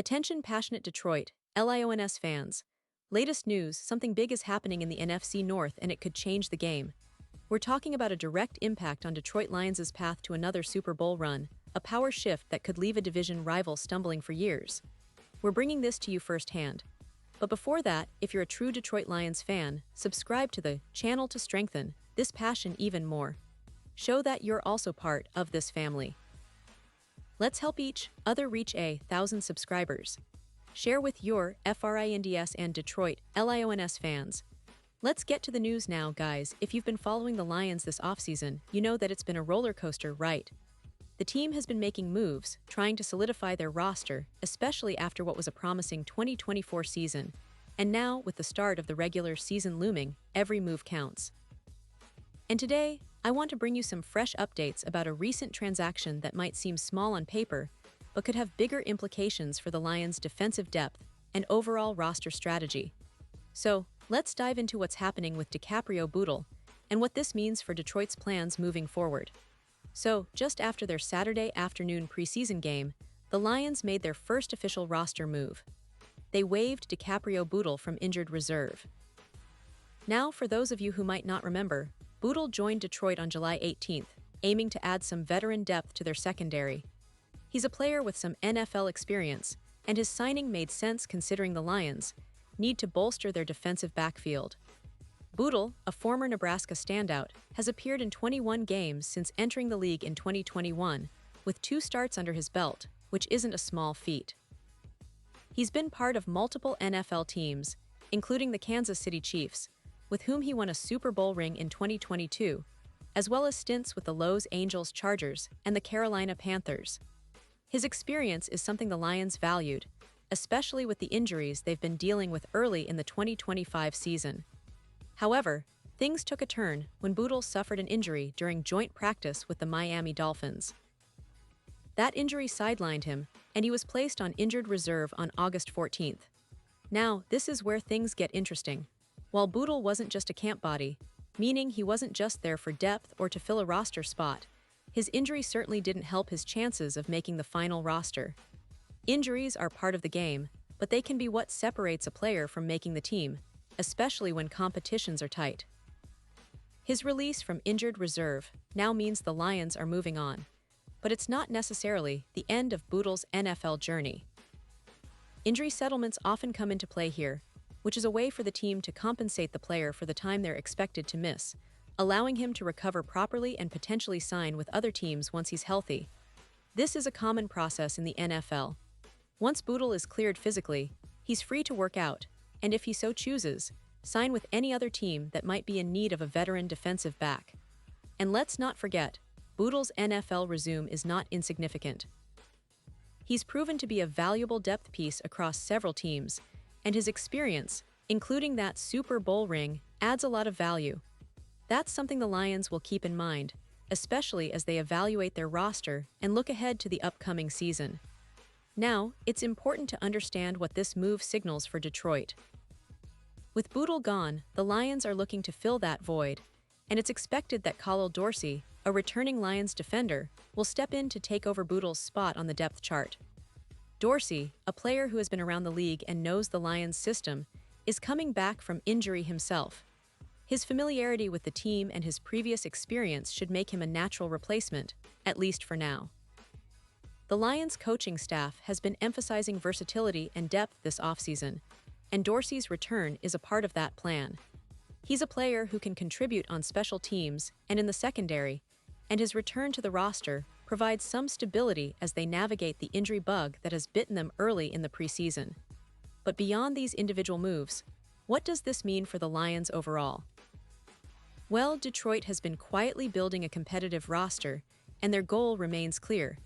Attention passionate Detroit, Lions fans. Latest news, something big is happening in the NFC North and it could change the game. We're talking about a direct impact on Detroit Lions' path to another Super Bowl run, a power shift that could leave a division rival stumbling for years. We're bringing this to you firsthand. But before that, if you're a true Detroit Lions fan, subscribe to the channel to strengthen this passion even more. Show that you're also part of this family. Let's help each other reach 1,000 subscribers. Share with your FRINDS and Detroit Lions fans. Let's get to the news now, guys. If you've been following the Lions this offseason, you know that it's been a roller coaster, right? The team has been making moves, trying to solidify their roster, especially after what was a promising 2024 season. And now, with the start of the regular season looming, every move counts. And today, I want to bring you some fresh updates about a recent transaction that might seem small on paper, but could have bigger implications for the Lions' defensive depth and overall roster strategy. So, let's dive into what's happening with DiCaprio Bootle and what this means for Detroit's plans moving forward. So, just after their Saturday afternoon preseason game, the Lions made their first official roster move. They waived DiCaprio Bootle from injured reserve. Now, for those of you who might not remember, Bootle joined Detroit on July 18th, aiming to add some veteran depth to their secondary. He's a player with some NFL experience, and his signing made sense considering the Lions need to bolster their defensive backfield. Bootle, a former Nebraska standout, has appeared in 21 games since entering the league in 2021, with 2 starts under his belt, which isn't a small feat. He's been part of multiple NFL teams, including the Kansas City Chiefs, with whom he won a Super Bowl ring in 2022, as well as stints with the Los Angeles Chargers and the Carolina Panthers. His experience is something the Lions valued, especially with the injuries they've been dealing with early in the 2025 season. However, things took a turn when Bootle suffered an injury during joint practice with the Miami Dolphins. That injury sidelined him, and he was placed on injured reserve on August 14th. Now, this is where things get interesting. While Bootle wasn't just a camp body, meaning he wasn't just there for depth or to fill a roster spot, his injury certainly didn't help his chances of making the final roster. Injuries are part of the game, but they can be what separates a player from making the team, especially when competitions are tight. His release from injured reserve now means the Lions are moving on, but it's not necessarily the end of Bootle's NFL journey. Injury settlements often come into play here, which is a way for the team to compensate the player for the time they're expected to miss, allowing him to recover properly and potentially sign with other teams once he's healthy. This is a common process in the NFL. Once Bootle is cleared physically, he's free to work out, and if he so chooses, sign with any other team that might be in need of a veteran defensive back. And let's not forget, Bootle's NFL resume is not insignificant. He's proven to be a valuable depth piece across several teams, and his experience, including that Super Bowl ring, adds a lot of value. That's something the Lions will keep in mind, especially as they evaluate their roster and look ahead to the upcoming season. Now, it's important to understand what this move signals for Detroit. With Bootle gone, the Lions are looking to fill that void, and it's expected that Khalil Dorsey, a returning Lions defender, will step in to take over Bootle's spot on the depth chart. Dorsey, a player who has been around the league and knows the Lions system, is coming back from injury himself. His familiarity with the team and his previous experience should make him a natural replacement, at least for now. The Lions coaching staff has been emphasizing versatility and depth this offseason, and Dorsey's return is a part of that plan. He's a player who can contribute on special teams and in the secondary, and his return to the roster provides some stability as they navigate the injury bug that has bitten them early in the preseason. But beyond these individual moves, what does this mean for the Lions overall? Well, Detroit has been quietly building a competitive roster, and their goal remains clear: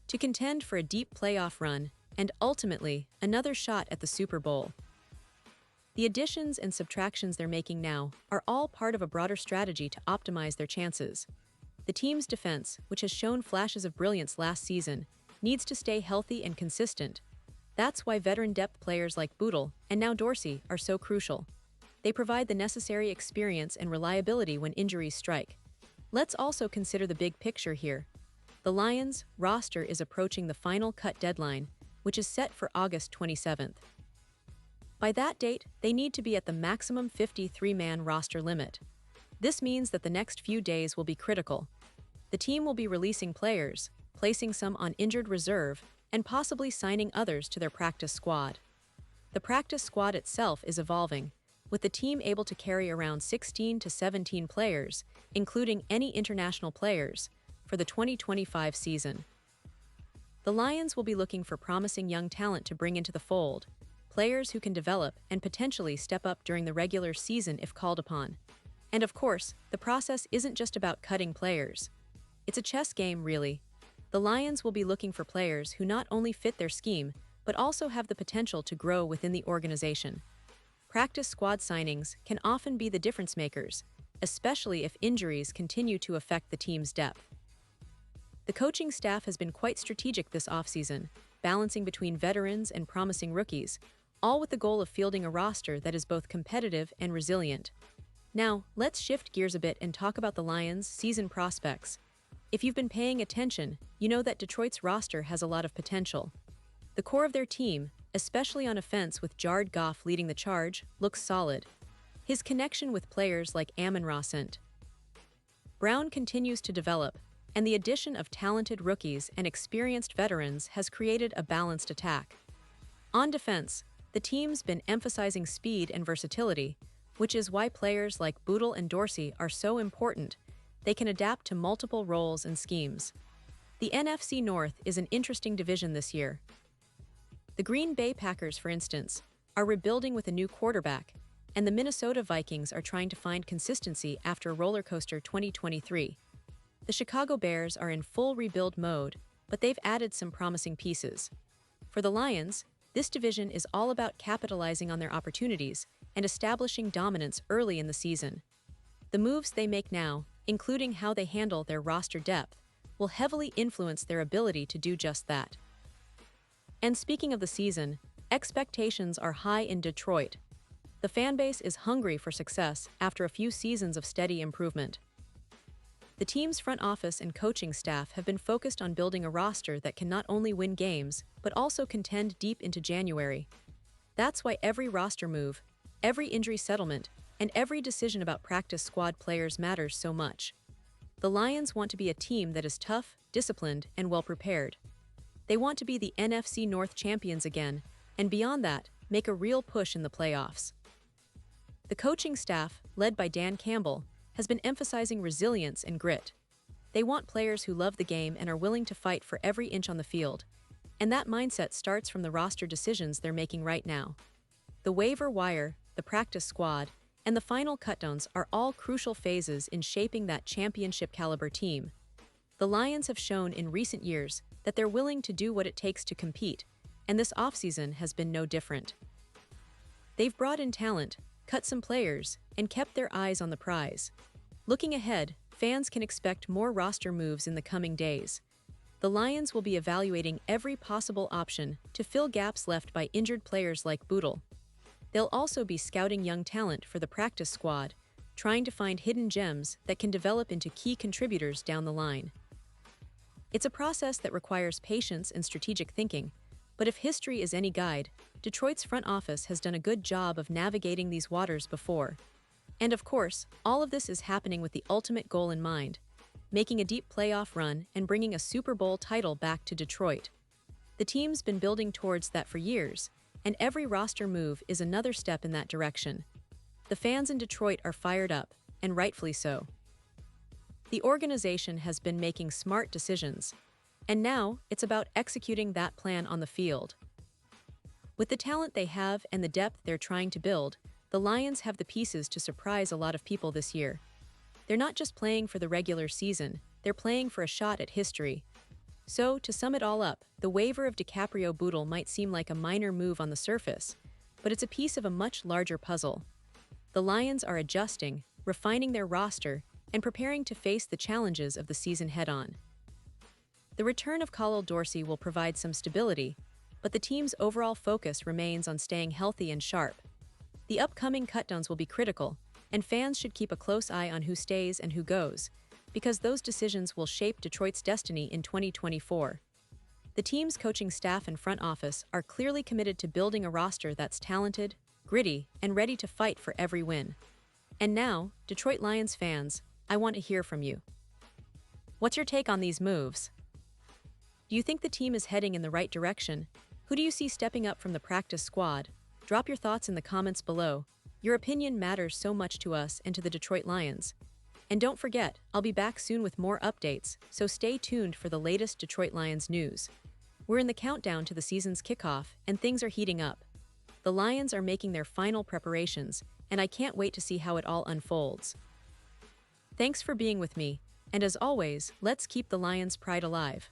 to contend for a deep playoff run and ultimately another shot at the Super Bowl. The additions and subtractions they're making now are all part of a broader strategy to optimize their chances. The team's defense, which has shown flashes of brilliance last season, needs to stay healthy and consistent. That's why veteran depth players like Bootle and now Dorsey are so crucial. They provide the necessary experience and reliability when injuries strike. Let's also consider the big picture here. The Lions' roster is approaching the final cut deadline, which is set for August 27th. By that date, they need to be at the maximum 53-man roster limit. This means that the next few days will be critical. The team will be releasing players, placing some on injured reserve, and possibly signing others to their practice squad. The practice squad itself is evolving, with the team able to carry around 16 to 17 players, including any international players, for the 2025 season. The Lions will be looking for promising young talent to bring into the fold, players who can develop and potentially step up during the regular season if called upon. And of course, the process isn't just about cutting players. It's a chess game, really. The Lions will be looking for players who not only fit their scheme, but also have the potential to grow within the organization. Practice squad signings can often be the difference makers, especially if injuries continue to affect the team's depth. The coaching staff has been quite strategic this offseason, balancing between veterans and promising rookies, all with the goal of fielding a roster that is both competitive and resilient. Now, let's shift gears a bit and talk about the Lions' season prospects. If you've been paying attention, you know that Detroit's roster has a lot of potential. The core of their team, especially on offense with Goff leading the charge, looks solid. His connection with players like Amon-Ra St. Brown continues to develop, and the addition of talented rookies and experienced veterans has created a balanced attack. On defense, the team's been emphasizing speed and versatility, which is why players like Bootle and Dorsey are so important. They can adapt to multiple roles and schemes. The NFC North is an interesting division this year. The Green Bay Packers, for instance, are rebuilding with a new quarterback, and the Minnesota Vikings are trying to find consistency after roller coaster 2023. The Chicago Bears are in full rebuild mode, but they've added some promising pieces. For the Lions, this division is all about capitalizing on their opportunities and establishing dominance early in the season. The moves they make now, including how they handle their roster depth, will heavily influence their ability to do just that. And speaking of the season, expectations are high in Detroit. The fanbase is hungry for success after a few seasons of steady improvement. The team's front office and coaching staff have been focused on building a roster that can not only win games, but also contend deep into January. That's why every roster move, every injury settlement, and every decision about practice squad players matters so much. The Lions want to be a team that is tough, disciplined, and well-prepared. They want to be the NFC North champions again, and beyond that, make a real push in the playoffs. The coaching staff, led by Dan Campbell, has been emphasizing resilience and grit. They want players who love the game and are willing to fight for every inch on the field, and that mindset starts from the roster decisions they're making right now. The waiver wire, the practice squad, and the final cutdowns are all crucial phases in shaping that championship-caliber team. The Lions have shown in recent years that they're willing to do what it takes to compete, and this offseason has been no different. They've brought in talent, cut some players, and kept their eyes on the prize. Looking ahead, fans can expect more roster moves in the coming days. The Lions will be evaluating every possible option to fill gaps left by injured players like Bootle. They'll also be scouting young talent for the practice squad, trying to find hidden gems that can develop into key contributors down the line. It's a process that requires patience and strategic thinking, but if history is any guide, Detroit's front office has done a good job of navigating these waters before. And of course, all of this is happening with the ultimate goal in mind, making a deep playoff run and bringing a Super Bowl title back to Detroit. The team's been building towards that for years, and every roster move is another step in that direction. The fans in Detroit are fired up, and rightfully so. The organization has been making smart decisions, and now it's about executing that plan on the field. With the talent they have and the depth they're trying to build, the Lions have the pieces to surprise a lot of people this year. They're not just playing for the regular season, they're playing for a shot at history. So, to sum it all up, the waiver of DiCaprio Bootle might seem like a minor move on the surface, but it's a piece of a much larger puzzle. The Lions are adjusting, refining their roster, and preparing to face the challenges of the season head-on. The return of Khalil Dorsey will provide some stability, but the team's overall focus remains on staying healthy and sharp. The upcoming cutdowns will be critical, and fans should keep a close eye on who stays and who goes, because those decisions will shape Detroit's destiny in 2024. The team's coaching staff and front office are clearly committed to building a roster that's talented, gritty, and ready to fight for every win. And now, Detroit Lions fans, I want to hear from you. What's your take on these moves? Do you think the team is heading in the right direction? Who do you see stepping up from the practice squad? Drop your thoughts in the comments below. Your opinion matters so much to us and to the Detroit Lions. And don't forget, I'll be back soon with more updates, so stay tuned for the latest Detroit Lions news. We're in the countdown to the season's kickoff, and things are heating up. The Lions are making their final preparations, and I can't wait to see how it all unfolds. Thanks for being with me, and as always, let's keep the Lions' pride alive.